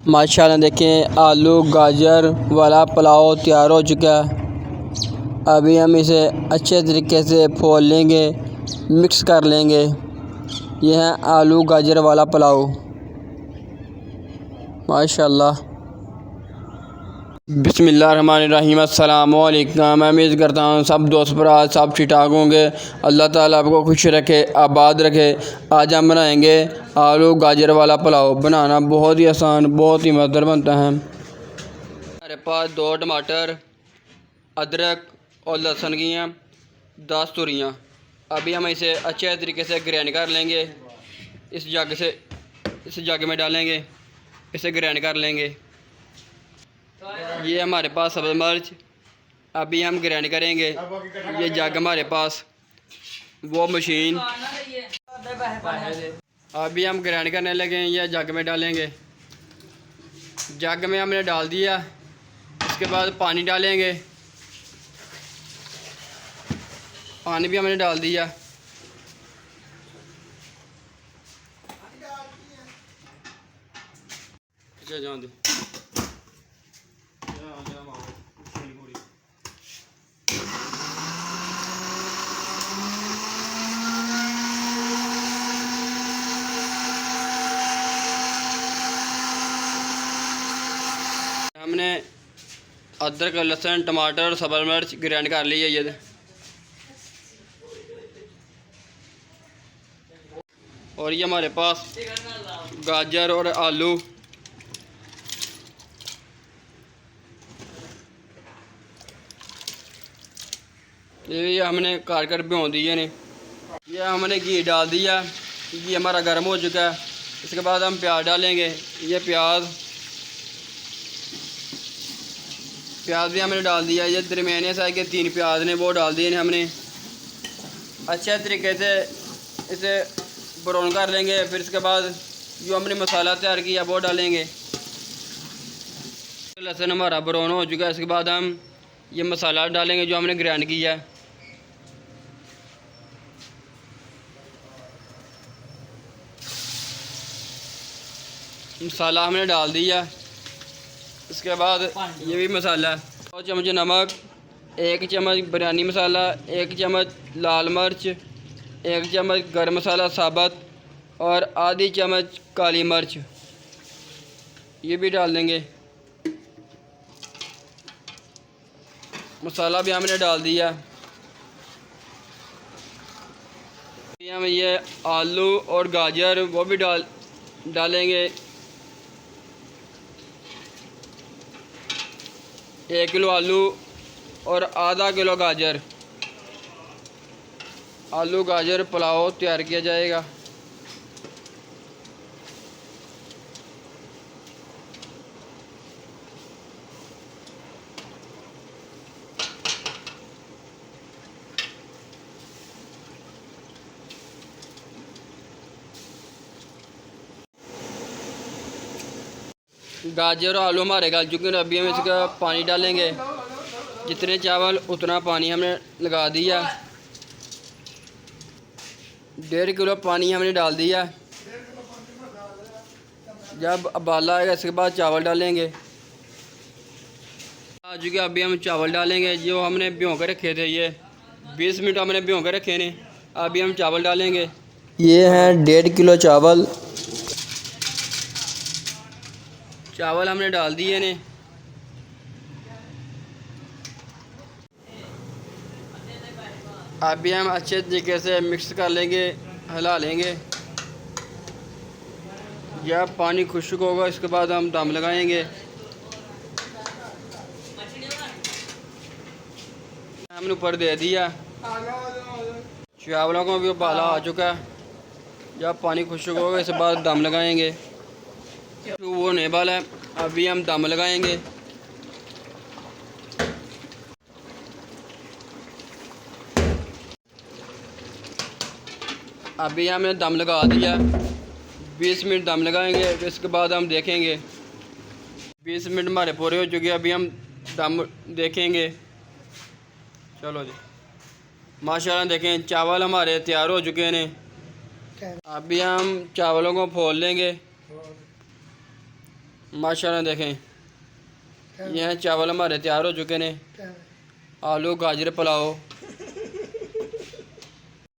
माशाल्लाह देखें आलू गाजर वाला पुलाव तैयार हो चुका है। अभी हम इसे अच्छे तरीके से फोड़ लेंगे, मिक्स कर लेंगे। यह है आलू गाजर वाला पुलाव। माशाल्लाह। बिस्मिल्लाहिर्रहमानिर्रहीम। अस्सलाम वालेकुम। मैं उम्मीद करता हूँ सब दोस्त भरा सब ठीक ठाक होंगे। अल्लाह ताला आपको खुश रखे, आबाद रखे। आज हम बनाएंगे आलू गाजर वाला पुलाव। बनाना बहुत ही आसान, बहुत ही मज़ेदार बनता है। हमारे पास 2 टमाटर, अदरक और लहसुन की हैं 10 तुरियाँ। अभी हम इसे अच्छे तरीके से ग्राइंड कर लेंगे। इस जग में डालेंगे, इसे ग्राइंड कर लेंगे। ये हमारे पास सब्ज़ मिर्च अभी हम ग्राइंड करेंगे। ये जग हमारे पास, वो मशीन। अभी हम ग्राइंड करने लगे हैं। यह जग में डालेंगे। जग में हमने डाल दिया। इसके बाद पानी डालेंगे। पानी भी हमने डाल दिया। हमने अदरक लहसुन टमाटर सब्ज़ मिर्च ग्राइंड कर ली है। ये और ये हमारे पास गाजर और आलू। ये हमने काट कर भिगो दिए ने। ये हमने घी डाल दिया। घी हमारा गर्म हो चुका है। इसके बाद हम प्याज डालेंगे। ये प्याज भी हमने डाल दिया। ये दरमियाने साइज के 3 प्याज ने, वो डाल दिए ने हमने। अच्छे तरीके से इसे ब्राउन कर लेंगे। फिर इसके बाद जो हमने मसाला तैयार किया वो डालेंगे। लहसुन हमारा ब्राउन हो चुका है। इसके बाद हम ये मसाला डालेंगे जो हमने ग्राइंड किया है। मसाला हमने डाल दिया। इसके बाद ये भी मसाला, 2 चम्मच नमक, 1 चम्मच बिरयानी मसाला, 1 चम्मच लाल मिर्च, 1 चम्मच गरम मसाला साबुत और आधी चम्मच काली मिर्च, ये भी डाल देंगे। मसाला भी हमने डाल दिया। हम ये आलू और गाजर वो भी डालेंगे। 1 किलो आलू और आधा किलो गाजर। आलू गाजर पुलाव तैयार किया जाएगा। गाजर और आलू हमारे गल चुके हैं। अभी हम इसका पानी डालेंगे। जितने चावल उतना पानी हमने लगा दिया। 1.5 किलो पानी हमने डाल दिया। जब उबाला आएगा इसके बाद चावल डालेंगे। आ चुके, अभी हम चावल डालेंगे जो हमने भिगो कर रखे थे। ये 20 मिनट हमने भिगो कर रखे ने। अभी हम चावल डालेंगे। ये हैं 1.5 किलो चावल हमने डाल दिए ने। अभी हम अच्छे तरीके से मिक्स कर लेंगे, हिला लेंगे। जब पानी खुश्क होगा इसके बाद हम दम लगाएंगे। हमने ऊपर दे दिया। चावलों को भी उबाला आ चुका है। जब पानी खुश्क होगा इसके बाद दम लगाएंगे। तो वो होने वाला है। अभी हम दम लगाएंगे। अभी हमने दम लगा दिया। 20 मिनट दम लगाएंगे। इसके बाद हम देखेंगे। 20 मिनट हमारे पूरे हो चुके हैं। अभी हम दम देखेंगे। चलो जी, माशाल्लाह देखें चावल हमारे तैयार हो चुके हैं। अभी हम चावलों को फोड़ लेंगे। माशाल्लाह देखें, यह चावल हमारे तैयार हो चुके हैं। आलू गाजर पुलाव